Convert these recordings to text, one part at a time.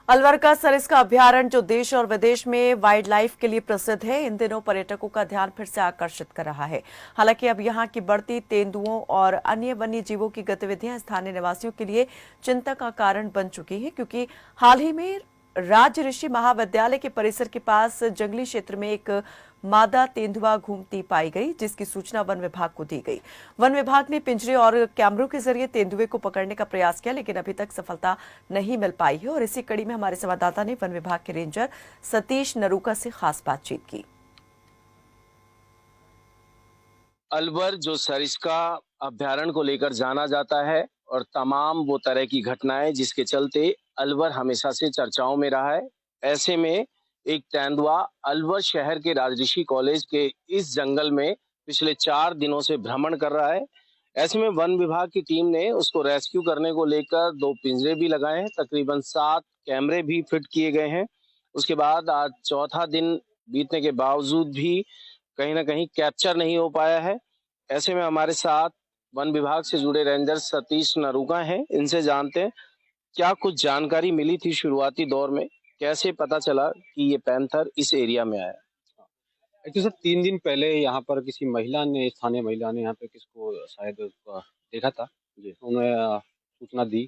अलवर का सरिस्का अभयारण्य जो देश और विदेश में वाइल्ड लाइफ के लिए प्रसिद्ध है, इन दिनों पर्यटकों का ध्यान फिर से आकर्षित कर रहा है। हालांकि अब यहां की बढ़ती तेंदुओं और अन्य वन्य जीवों की गतिविधियां स्थानीय निवासियों के लिए चिंता का कारण बन चुकी हैं, क्योंकि हाल ही में राज ऋषि महाविद्यालय के परिसर के पास जंगली क्षेत्र में एक मादा तेंदुआ घूमती पाई गई, जिसकी सूचना वन विभाग को दी गई। वन विभाग ने पिंजरे और कैमरों के जरिए तेंदुए को पकड़ने का प्रयास किया, लेकिन अभी तक सफलता नहीं मिल पाई है। और इसी कड़ी में हमारे संवाददाता ने वन विभाग के रेंजर सतीश नरूका से खास बातचीत की। अलवर जो सरिस्का अभ्यारण्य को लेकर जाना जाता है और तमाम वो तरह की घटनाएं जिसके चलते अलवर हमेशा से चर्चाओं में रहा है। ऐसे में एक तेंदुआ अलवर शहर के राजऋषि कॉलेज के इस जंगल में पिछले 4 दिनों से भ्रमण कर रहा है। ऐसे में वन विभाग की टीम ने उसको रेस्क्यू करने को लेकर 2 पिंजरे भी लगाए हैं, तकरीबन 7 कैमरे भी फिट किए गए हैं। उसके बाद आज चौथा दिन बीतने के बावजूद भी कहीं ना कहीं कैप्चर नहीं हो पाया है। ऐसे में हमारे साथ वन विभाग से जुड़े रेंजर सतीश नरूका हैं। इनसे जानते हैं क्या कुछ जानकारी मिली थी शुरुआती दौर में, कैसे पता चला कि ये पैंथर इस एरिया में आया। एक्चुअली सर 3 दिन पहले यहाँ पर किसी महिला ने, स्थानीय महिला ने यहाँ पे किसको शायद देखा था जी। उन्हें सूचना दी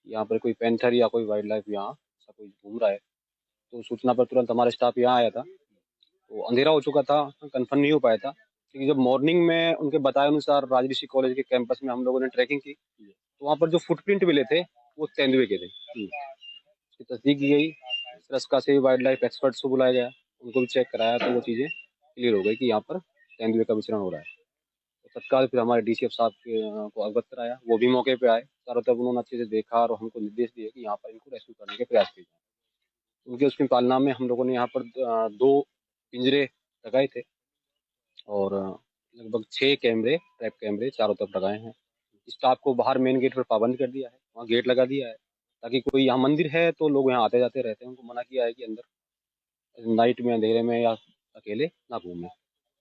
यहाँ पर कोई पैंथर या कोई वाइल्ड लाइफ यहाँ ऐसा कोई घूम रहा है। तो सूचना पर तुरंत हमारा स्टाफ यहाँ आया था। तो अंधेरा हो चुका था, कंफर्म नहीं हो पाया था, क्योंकि जब मॉर्निंग में उनके बताए अनुसार राजऋषि कॉलेज के कैंपस में हम लोगों ने ट्रैकिंग की, तो वहाँ पर जो फुटप्रिंट मिले थे वो तेंदुए के थे। उसकी तस्दीक की गई, रस्का से वाइल्ड लाइफ एक्सपर्ट्स को बुलाया गया, उनको भी चेक कराया, तो वो चीज़ें क्लियर हो गई कि यहाँ पर तेंदुए का विचरण हो रहा है। तो तत्काल फिर हमारे डीसीएफ साहब को अवगत कराया, वो भी मौके पे आए, चारों तरफ उन्होंने अच्छे से देखा और हमको निर्देश दिए कि यहाँ पर इनको रेस्क्यू करने के प्रयास किए जाए। उनके उसकी पालना में हम लोगों ने यहाँ पर 2 पिंजरे लगाए थे और लगभग 6 कैमरे, ट्रैप कैमरे चारों तरफ लगाए हैं। स्टाफ को बाहर मेन गेट पर पाबंद कर दिया है, वहाँ गेट लगा दिया है, ताकि कोई यहाँ मंदिर है तो लोग यहाँ आते जाते रहते हैं, उनको मना किया है कि अंदर नाइट में अंधेरे में या अकेले ना घूमें,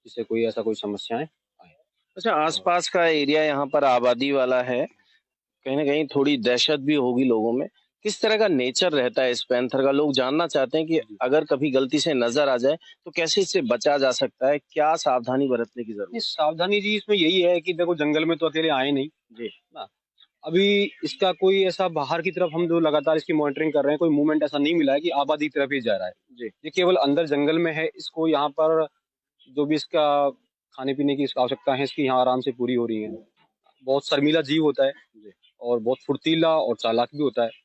जिससे कोई ऐसा कोई समस्याएं आए। अच्छा, आसपास का एरिया यहाँ पर आबादी वाला है, कहीं ना कहीं थोड़ी दहशत भी होगी लोगों में। किस तरह का नेचर रहता है इस पैंथर का? लोग जानना चाहते हैं कि अगर कभी गलती से नजर आ जाए तो कैसे इससे बचा जा सकता है, क्या सावधानी बरतने की जरूरत नहीं, सावधानी जी इसमें यही है कि देखो जंगल में तो अकेले आए नहीं जी ना। अभी इसका कोई ऐसा बाहर की तरफ हम जो लगातार इसकी मॉनिटरिंग कर रहे हैं, कोई मूवमेंट ऐसा नहीं मिला है कि आबादी की तरफ ही जा रहा है जी। ये केवल अंदर जंगल में है, इसको यहाँ पर जो भी इसका खाने पीने की आवश्यकता है इसकी यहाँ आराम से पूरी हो रही है। बहुत शर्मीला जीव होता है और बहुत फुर्तीला और चालाक भी होता है।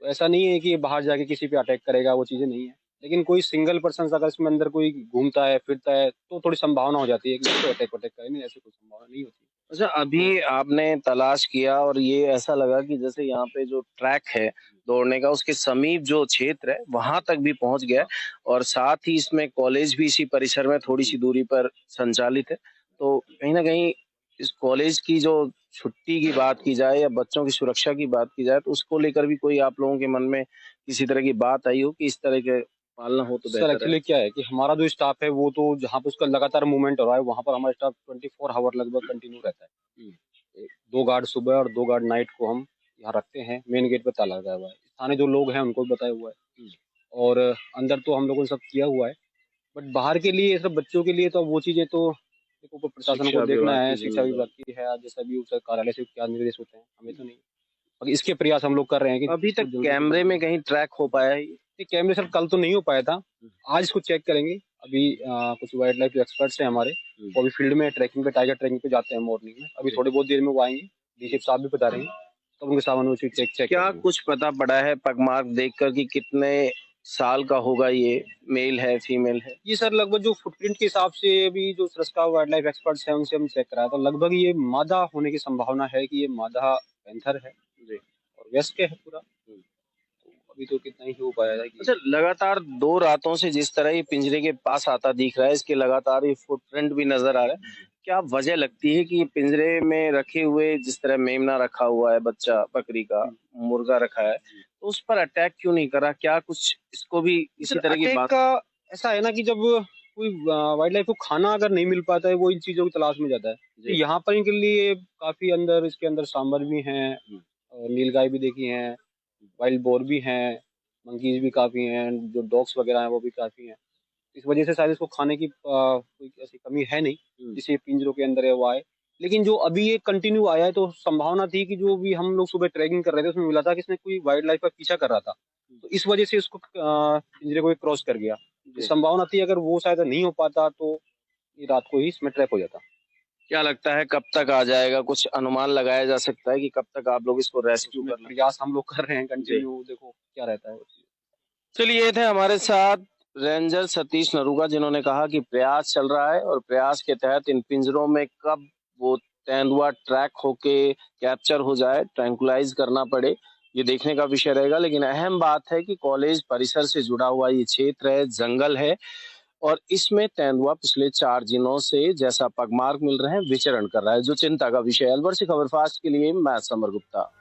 तो ऐसा नहीं है कि ये बाहर जाके किसी पे अटैक करेगा, वो चीजें नहीं है। लेकिन कोई सिंगल पर्सन अगर इसमें अंदर कोई घूमता है फिरता है तो थोड़ी संभावना हो जाती है कि इसको अटैक करे, नहीं ऐसी कोई संभावना नहीं होती। अच्छा, अभी आपने तलाश किया और ये ऐसा लगा कि जैसे यहाँ पे जो ट्रैक है दौड़ने का, उसके समीप जो क्षेत्र है वहां तक भी पहुंच गया है और साथ ही इसमें कॉलेज भी इसी परिसर में थोड़ी सी दूरी पर संचालित है। तो कहीं ना कहीं इस कॉलेज की जो छुट्टी की बात की जाए या बच्चों की सुरक्षा की बात की जाए तो उसको लेकर भी कोई आप लोगों के मन में किसी तरह की बात आई हो कि इस तरह के पालना हो तो सर बेहतर है? एक्चुअली क्या है कि हमारा जो स्टाफ है वो तो जहाँ पे उसका लगातार मूवमेंट हो रहा है वहाँ पर हमारा स्टाफ 24 आवर लगभग कंटिन्यू रहता है। 2 गार्ड सुबह और 2 गार्ड नाइट को हम यहाँ रखते हैं। मेन गेट पर ताला लगा हुआ है, स्थानीय जो लोग हैं उनको भी बताया हुआ है और अंदर तो हम लोगों ने सब किया हुआ है। बट बाहर के लिए सब बच्चों के लिए तो वो चीजें तो देखो प्रशासन को देखना है, शिक्षा विभाग की है, जैसा भी उसका कार्यालय से क्या निर्देश होते हैं हमें तो नहीं। और इसके प्रयास हम लोग कर रहे हैं कि अभी तक कैमरे में कहीं ट्रैक हो पाया है? ये कैमरे सर कल तो नहीं हो पाया था, आज इसको चेक करेंगे। अभी कुछ वाइल्ड लाइफ एक्सपर्ट्स हैं हमारे, वो अभी फील्ड में ट्रैकिंग पे, टाइगर ट्रैकिंग पे जाते हैं मॉर्निंग में। अभी थोड़ी बहुत देर में वो आएंगे, डीसीएफ साहब भी बता रहे हैं, तो उनके सामान उसी चेक क्या कुछ पता पड़ा है पगमार्क देखकर कि कितने साल का होगा, ये मेल है फीमेल है? ये सर लगभग जो फुटप्रिंट के हिसाब से अभी जो सरिस्का वाइल्ड लाइफ एक्सपर्ट्स हैं उनसे हम चेक कराया तो लगभग ये मादा होने की संभावना है कि ये मादा पैंथर है जी और वयस्क है पूरा। अभी तो कितना ही हो पाया है कि अच्छा, लगातार 2 रातों से जिस तरह ये पिंजरे के पास आता दिख रहा है, इसके लगातार ये फुटप्रिंट भी नजर आ रहा है, क्या वजह लगती है कि पिंजरे में रखे हुए जिस तरह मेमना रखा हुआ है, बच्चा बकरी का, मुर्गा रखा है, तो उस पर अटैक क्यों नहीं करा? क्या कुछ इसको भी इसी तरह की बात? का ऐसा है ना कि जब कोई वाइल्ड लाइफ को खाना अगर नहीं मिल पाता है वो इन चीजों की तलाश में जाता है। तो यहाँ पर इनके लिए काफी अंदर, इसके अंदर सांबर भी हैं और नीलगाय भी देखी हैं, वाइल्ड बोर भी हैं, मंकीज भी काफी हैं, जो डॉग्स वगैरह हैं वो भी काफी हैं। इस वजह से शायद इसको खाने की कोई ऐसी कमी है नहीं जिसे पिंजरों के अंदर है वो आए। लेकिन जो अभी ये कंटिन्यू आया है तो संभावना थी कि जो भी हम लोग सुबह ट्रैकिंग कर रहे थे उसमें मिला था कि इसने कोई वाइल्ड लाइफ का पीछा कर रहा था, तो इस वजह से इसको पिंजरे को क्रॉस कर गया। तो संभावना थी अगर वो शायद नहीं हो पाता तो ये रात को ही इसमें ट्रैप हो जाता। क्या लगता है कब तक आ जाएगा? कुछ अनुमान लगाया जा सकता है कि कब तक आप लोग इसको रेस्क्यू कर लें? प्रयास हम लोग कर रहे हैं कंटिन्यू, देखो क्या रहता है। चलिए, ये थे हमारे साथ रेंजर सतीश नरूगा, जिन्होंने कहा कि प्रयास चल रहा है और प्रयास के तहत इन पिंजरों में कब वो तेंदुआ ट्रैक होके कैप्चर हो जाए, ट्रैंकुलाइज करना पड़े, ये देखने का विषय रहेगा। लेकिन अहम बात है कि कॉलेज परिसर से जुड़ा हुआ ये क्षेत्र है, जंगल है और इसमें तेंदुआ पिछले 4 दिनों से, जैसा पगमार्क मिल रहे हैं, विचरण कर रहा है, जो चिंता का विषय है। अलवर से खबर फास्ट के लिए मैं समर गुप्ता।